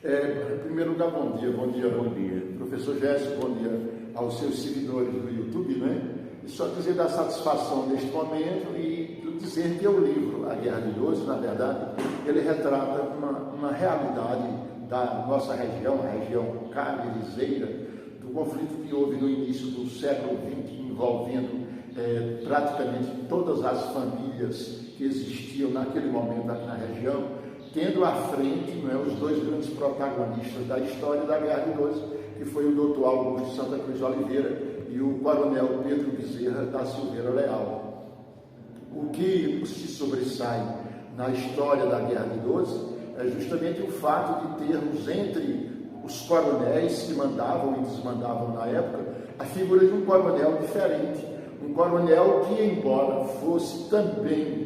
Em primeiro lugar, bom dia. Bom dia. Professor Gerson, bom dia aos seus seguidores do YouTube, né? E só dizer da satisfação deste momento e dizer que o livro A Guerra de 12, na verdade, ele retrata uma realidade da nossa região, a região caririzeira, do conflito que houve no início do século XX, envolvendo praticamente todas as famílias que existiam naquele momento aqui na região, tendo à frente, não é, os dois grandes protagonistas da história da Guerra de 12, que foi o doutor Augusto Santa Cruz Oliveira e o coronel Pedro Bezerra da Silveira Leal. O que se sobressai na história da Guerra de 12 é justamente o fato de termos entre os coronéis que mandavam e desmandavam na época a figura de um coronel diferente, um coronel que, embora fosse também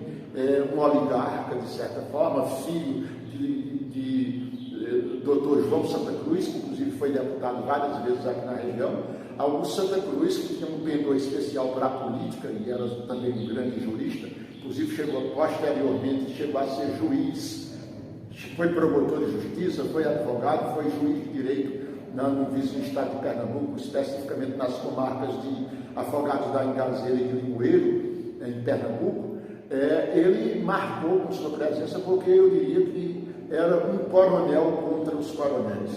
um oligarca, de certa forma, filho de Dr. João Santa Cruz, que inclusive foi deputado várias vezes aqui na região, Augusto Santa Cruz, que tinha um pendor especial para a política e era também um grande jurista, inclusive posteriormente chegou a ser juiz, foi promotor de justiça, foi advogado, foi juiz de direito no vizinho estado de Pernambuco, especificamente nas comarcas de Afogados da Ingazeira e de Limoeiro, em Pernambuco. Ele marcou com sua presença porque eu diria que era um coronel contra os coronéis.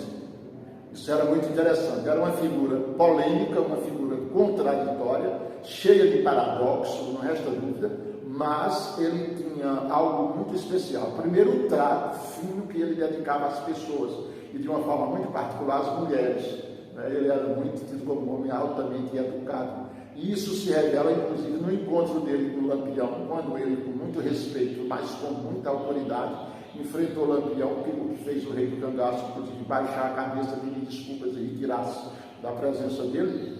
Isso era muito interessante, era uma figura polêmica, uma figura contraditória, cheia de paradoxos, não resta dúvida, mas ele tinha algo muito especial. Primeiro, o trato fino que ele dedicava às pessoas, e de uma forma muito particular às mulheres. Ele era muito tido como um homem altamente educado. E isso se revela, inclusive, no encontro dele com o Lampião, quando ele, com muito respeito, mas com muita autoridade, enfrentou o Lampião, que fez o rei do cangaço, inclusive, baixar a cabeça, pedir desculpas e retirar-se da presença dele.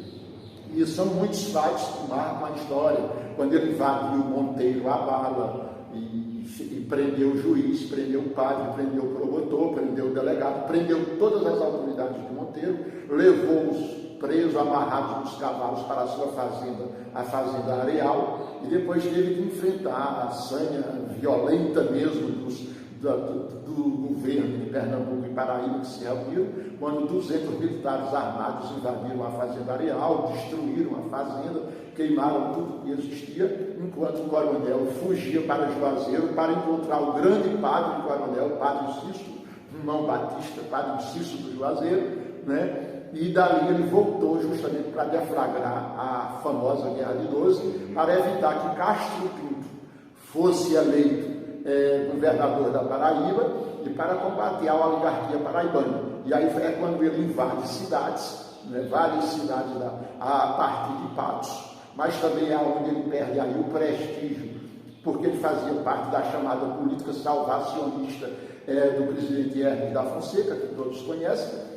E são muitos fatos que marcam a história. Quando ele invadiu Monteiro à bala e prendeu o juiz, prendeu o padre, prendeu o promotor, prendeu o delegado, prendeu todas as autoridades de Monteiro, levou-os presos, amarrados nos cavalos para a sua fazenda, a Fazenda Areal, e depois teve que enfrentar a sanha violenta mesmo do governo de Pernambuco e Paraíba, que se reuniram, quando 200 militares armados invadiram a Fazenda Areal, destruíram a fazenda, queimaram tudo que existia, enquanto o coronel fugia para Juazeiro para encontrar o grande padre do coronel, o padre Cício, irmão Batista, padre Cício do Juazeiro, né? E dali ele voltou justamente para deflagrar a famosa Guerra de 12, para evitar que Castro Pinto fosse eleito governador da Paraíba e para combater a oligarquia paraibana. E aí é quando ele invade cidades, né, várias cidades a partir de Patos, mas também é onde ele perde aí o prestígio, porque ele fazia parte da chamada política salvacionista do presidente Hermes da Fonseca, que todos conhecem.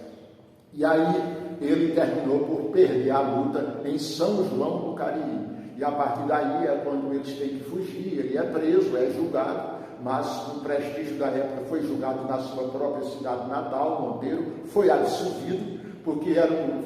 E aí ele terminou por perder a luta em São João do Cariri. E a partir daí é quando eles têm que fugir, ele é preso, é julgado, mas o prestígio da época foi julgado na sua própria cidade natal, Monteiro, foi absolvido, porque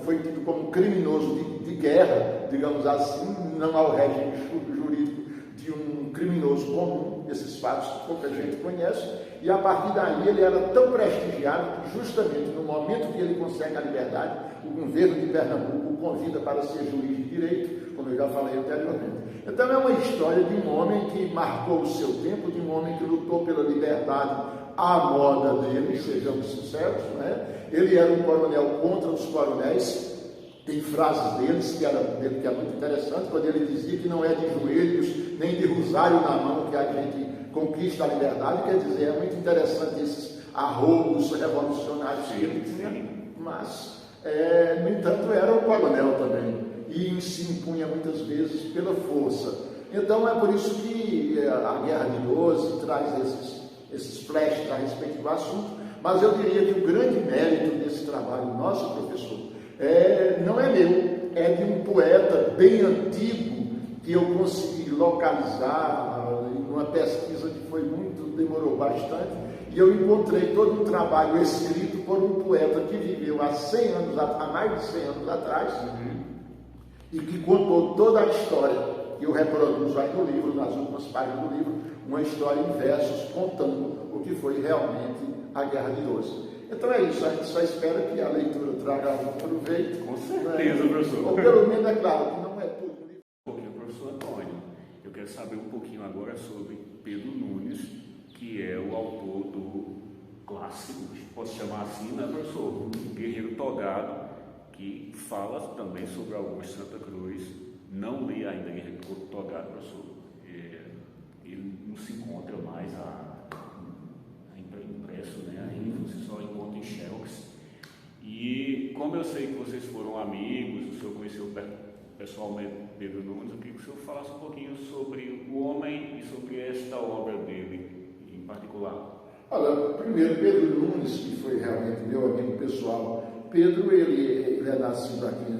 foi tido como um criminoso de guerra, digamos assim, não ao regime jurídico de um criminoso comum, esses fatos que pouca gente conhece, e a partir daí ele era tão prestigiado que justamente no momento que ele consegue a liberdade, o governo de Pernambuco o convida para ser juiz de direito, como eu já falei anteriormente. Então é uma história de um homem que marcou o seu tempo, de um homem que lutou pela liberdade à moda dele, sejamos sinceros, né? Ele era um coronel contra os coronéis. Tem frases dele que é muito interessante, quando ele dizia que não é de joelhos, nem de rosário na mão que a gente conquista a liberdade. Quer dizer, é muito interessante esses arroubos revolucionários que ele tinha, mas, no entanto, era um coronel também, e se impunha muitas vezes pela força. Então, é por isso que a Guerra de 12 traz esses flashes a respeito do assunto, mas eu diria que o grande mérito desse trabalho nosso, professor, não é meu, é de um poeta bem antigo que eu consegui localizar em uma pesquisa que demorou bastante, e eu encontrei todo um trabalho escrito por um poeta que viveu há mais de 100 anos atrás, e que contou toda a história, que eu reproduzo aí no livro, nas últimas páginas do livro, uma história em versos contando o que foi realmente a Guerra de 12. Então é isso, a gente só espera que a leitura traga algum proveito. Com certeza, professor. Ou pelo menos é claro que não é tudo. Um pouquinho, professor Antônio, eu quero saber um pouquinho agora sobre Pedro Nunes, que é o autor do clássico, posso chamar assim, né, professor? Guerreiro Togado, que fala também sobre Augusto Santa Cruz. Não li ainda Guerreiro Togado, professor. Ele não se encontra mais impresso, né? Aí você só encontra em Xerox. E como eu sei que vocês foram amigos, o senhor conheceu pessoalmente Pedro Nunes, eu queria que o senhor falasse um pouquinho sobre o homem e sobre esta obra dele em particular. Olha, primeiro, Pedro Nunes, que foi realmente meu amigo pessoal. Pedro, ele é nascido aqui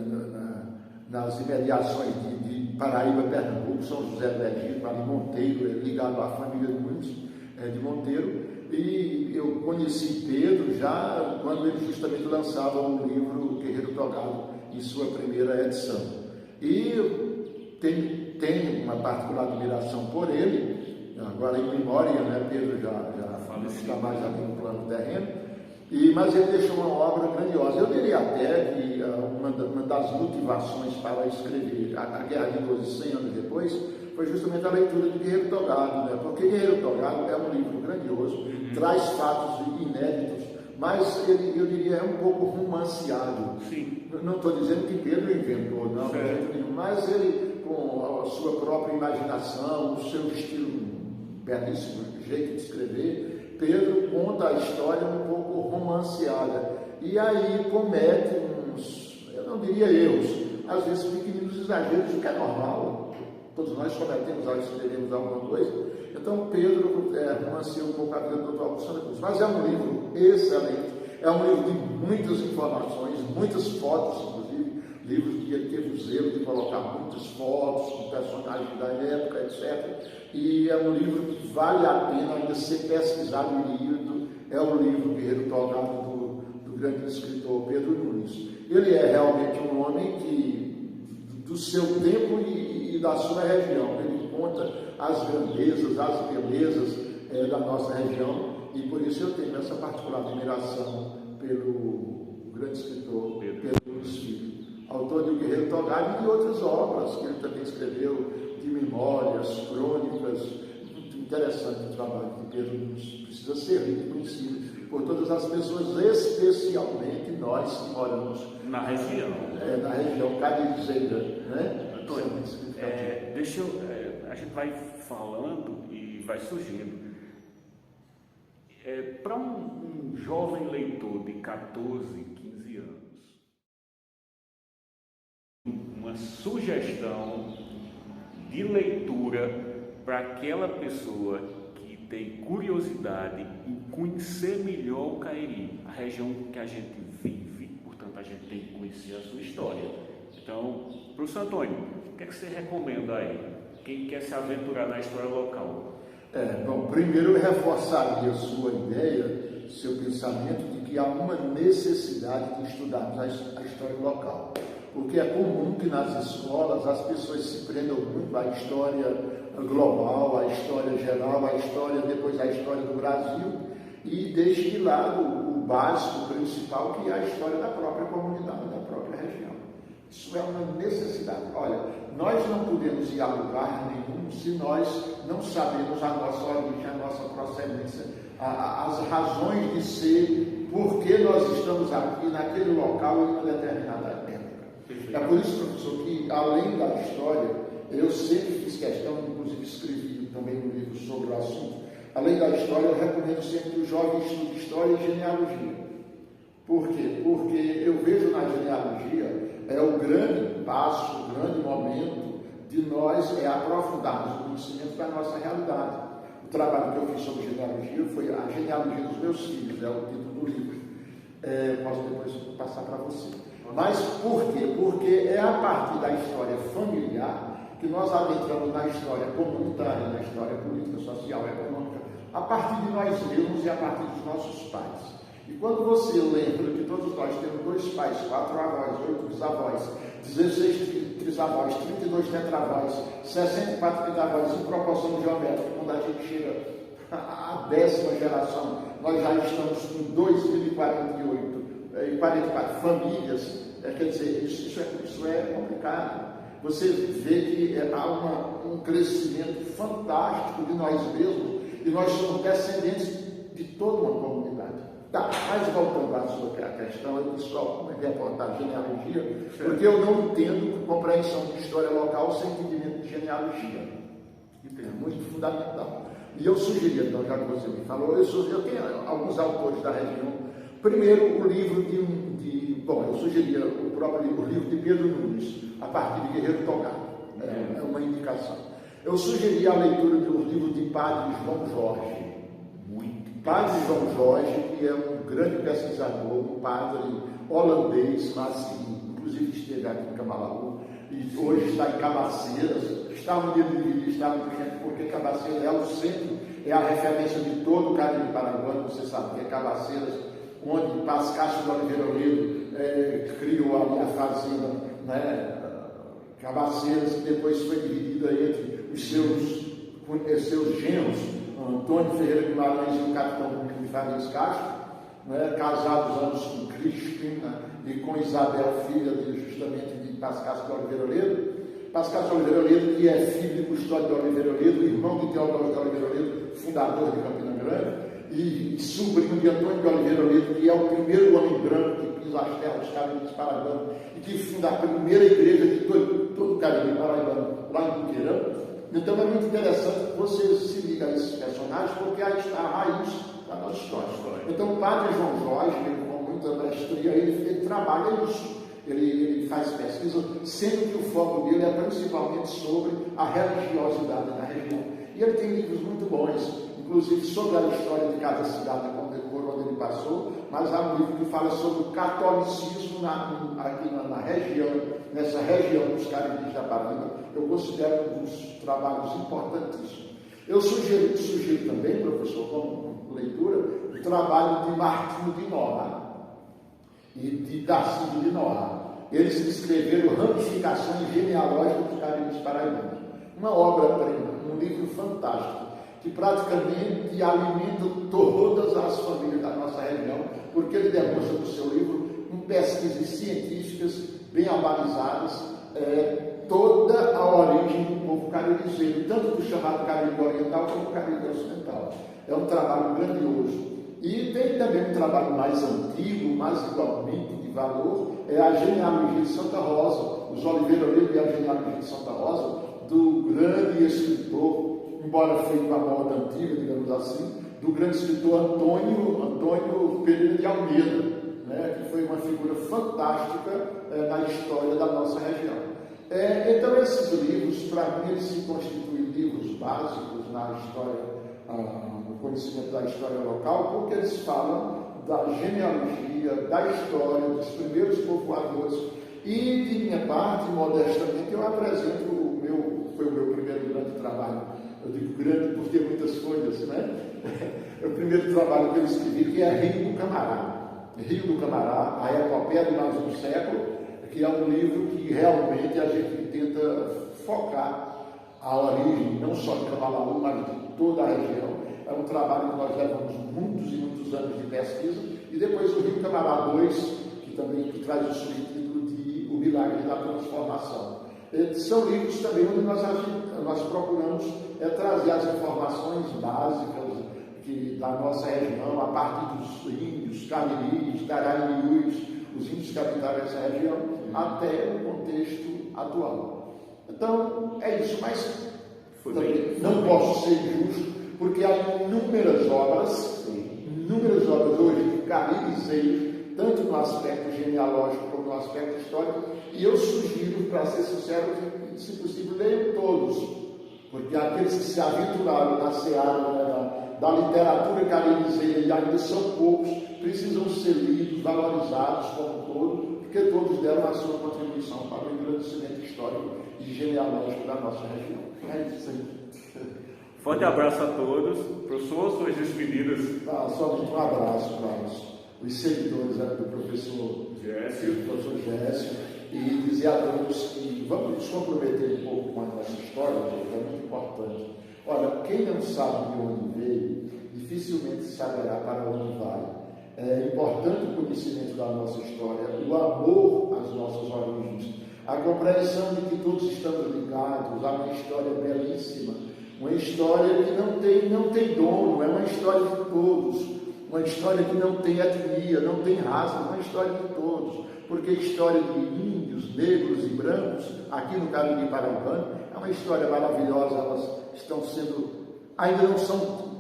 nas imediações de Paraíba, Pernambuco, São José do Egito, ali Monteiro, ligado à família Nunes de Monteiro. E eu conheci Pedro já quando ele justamente lançava o livro Guerreiro Togado, em sua primeira edição. E eu tenho uma particular admiração por ele, agora em memória, né? Pedro já não está mais aqui no plano terreno, mas ele deixou uma obra grandiosa. Eu diria até que uma das motivações para escrever A Guerra de 12, 100 anos depois, foi justamente a leitura de Guerreiro Togado, né? Porque Guerreiro Togado é um livro grandioso, traz fatos inéditos, mas ele, eu diria, é um pouco romanceado. Sim. Não estou dizendo que Pedro inventou, não, mas ele, com a sua própria imaginação, o seu estilo belíssimo jeito de escrever, Pedro conta a história um pouco romanceada. E aí comete uns, eu não diria erros, às vezes pequeninos exageros, o que é normal. Todos nós cometemos ao escrevermos alguma coisa. Então Pedro romanceou um pouco a vida do Dr. Augusto Santa Cruz. Mas é um livro excelente, é um livro de muitas informações, muitas fotos, inclusive, livros que ele teve o zelo de colocar muitas fotos com personagens da época, etc. E é um livro que vale a pena ainda ser pesquisado e lido. É o livro Guerreiro Togado do grande escritor Pedro Nunes. Ele é realmente um homem do seu tempo e da sua região. Ele conta as grandezas, as belezas da nossa região, e por isso eu tenho essa particular admiração pelo grande escritor Pedro Nunes Filho, autor de O Guerreiro Togado e de outras obras que ele também escreveu, de memórias, crônicas. Muito interessante o trabalho de Pedro Nunes, precisa ser lido e conhecido por todas as pessoas, especialmente nós que moramos na região. Na região carizeira, né? Antônio, a gente vai falando e vai surgindo. Para um jovem leitor de 14, 15 anos, uma sugestão de leitura para aquela pessoa que tem curiosidade em conhecer melhor o Cariri, a região que a gente vive, portanto a gente tem que conhecer a sua história. Então, professor Antônio, o que é que você recomenda aí? Quem quer se aventurar na história local? Bom, primeiro eu reforçaria a sua ideia, seu pensamento de que há uma necessidade de estudarmos a história local. Porque é comum que nas escolas as pessoas se prendam muito à história global, à história geral, depois à história do Brasil, e deixem de lado o básico, o principal, que é a história da própria comunidade, da própria região. Isso é uma necessidade. Olha, nós não podemos ir a lugar nenhum se nós não sabemos a nossa origem, a nossa procedência, as razões de ser, por que nós estamos aqui, naquele local, em uma determinada época. É por isso, professor, que além da história, eu sempre fiz questão, inclusive escrevi também um livro sobre o assunto, além da história, eu recomendo sempre que o jovem estude história e genealogia. Por quê? Porque eu vejo na genealogia o grande passo, o grande momento de nós aprofundarmos o conhecimento da nossa realidade. O trabalho que eu fiz sobre genealogia foi a genealogia dos meus filhos, é o título do livro. Posso depois passar para você. Mas por quê? Porque é a partir da história familiar que nós adentramos na história comunitária, na história política, social, econômica, a partir de nós mesmos e a partir dos nossos pais. E quando você lembra que todos nós temos 2 pais, 4 avós, 8 bisavós, 16 trisavós, 32 tetravós, 64 tetravós em proporção geométrica, quando a gente chega a 10ª geração, nós já estamos com 2048 e 44 famílias, quer dizer, isso é complicado. Você vê que há um crescimento fantástico de nós mesmos e nós somos descendentes de toda uma comunidade. Tá, mas voltando à sua questão, eu disse só uma reportagem de genealogia, porque eu não entendo compreensão de história local sem entendimento de genealogia. É muito fundamental. E eu sugeria, então, já que você me falou, eu tenho alguns autores da região. Primeiro, o livro eu sugeria o livro de Pedro Nunes, a partir de Guerreiro Togado. É uma indicação. Eu sugeria a leitura do livro de Padre João Jorge. Padre João Jorge, que é um grande pesquisador, um padre holandês, mas inclusive esteve aqui em Camalaú, e hoje está em Cabaceiras. Estava no dia estava porque Cabaceiras é o centro, é a referência de todo o Caribe paraibano. Você sabe que é Cabaceiras, onde Pascácio de Oliveira Ledo criou a minha fazenda, né? Cabaceiras, que depois foi dividida entre os seus genros, Antônio Ferreira Guimarães e o capitão de Farias Castro, né, casados anos com Cristina e com Isabel, filha justamente de Pascácio de Oliveira Ledo. Pascácio de Oliveira Ledo, que é filho de Custódio de Oliveira Ledo, irmão de Teodoro de Oliveira Ledo, fundador de Campina Grande, e sobrinho de Antônio de Oliveira Ledo, que é o primeiro homem branco que pisa as terras dos Caribes paraibanos e que funda a primeira igreja de todo o Caribe paraibano, lá em Buqueirão. Então é muito interessante que você se liga a esses personagens, porque aí está a raiz da nossa história. Então o padre João Jorge, com muita mestria, ele trabalha isso. Ele faz pesquisa, sendo que o foco dele é principalmente sobre a religiosidade da região. E ele tem livros muito bons, inclusive sobre a história de cada cidade por onde ele passou, mas há um livro que fala sobre o catolicismo aqui na região, nessa região dos Caribes da Paraíba. Eu considero um dos trabalhos importantíssimos. Eu sugiro também, professor, como leitura, o trabalho de Martinho de Nohra e de Darcy de Nohra. Eles escreveram Ramificações Genealógicas dos Caribes Paraibanos. Uma obra-prima, um livro fantástico, que praticamente alimenta todas as famílias da nossa região, porque ele demonstra no seu livro, com pesquisas científicas bem abalizadas, toda a origem do povo caribense, tanto do chamado Caribe Oriental como do Caribe Ocidental. É um trabalho grandioso. E tem também um trabalho mais antigo, mais igualmente de valor, é a genealogia de Santa Rosa, os Oliveira Ledo e a genealogia de Santa Rosa, do grande escritor, embora feito à moda antiga, digamos assim, do grande escritor Antônio Pereira de Almeida, né, que foi uma figura fantástica na história da nossa região. Então, esses livros, para mim, eles se constituem livros básicos na história, no conhecimento da história local, porque eles falam da genealogia, da história, dos primeiros povoadores. E, de minha parte, modestamente, eu apresento foi o meu primeiro grande trabalho. Eu digo grande porque tem muitas folhas, né? É o primeiro trabalho que eu escrevi, que é Rio do Camará. Rio do Camará, a epopeia de mais um século, que é um livro que realmente a gente tenta focar a origem, não só de Camalaú, mas de toda a região. É um trabalho que nós levamos muitos e muitos anos de pesquisa. E depois o Rio Camará 2, que também traz o subtítulo de O Milagre da Transformação. São livros também onde nós procuramos trazer as informações básicas da nossa região, a partir dos índios, cariris, tararius, os índios que habitaram essa região, até o contexto atual. Então, é isso, mas não posso ser injusto, porque há inúmeras obras hoje caribiseiras, tanto no aspecto genealógico como no aspecto histórico, e eu sugiro, para ser sincero, que, se possível, leiam todos, porque aqueles que se aventuraram na seara da literatura caribiseira, e ainda são poucos, precisam ser lidos, valorizados como um todo, porque todos deram a sua contribuição para o engrandecimento histórico e genealógico da nossa região. É isso aí. Forte abraço a todos. Professor, suas despedidas. Somente um abraço para os seguidores do professor Gécio, e dizer a todos que vamos nos comprometer um pouco com a nossa história, porque é muito importante. Olha, quem não sabe de onde veio, dificilmente saberá para onde vai. É importante o conhecimento da nossa história, o amor às nossas origens, a compreensão de que todos estamos ligados a uma história belíssima, uma história que não tem dono, é uma história de todos, uma história que não tem etnia, não tem raça, é uma história de todos, porque a história de índios, negros e brancos, aqui no Cariri Paraibano, é uma história maravilhosa, elas estão sendo, ainda não são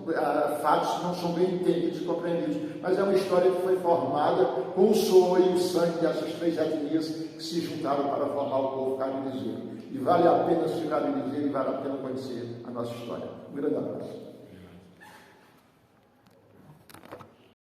fatos, não são bem entendidos e compreendidos, mas é uma história que foi formada com o suor e o sangue dessas três etnias que se juntaram para formar o povo caririzeiro. E vale a pena se caririzeiro e vale a pena conhecer a nossa história. Um grande abraço.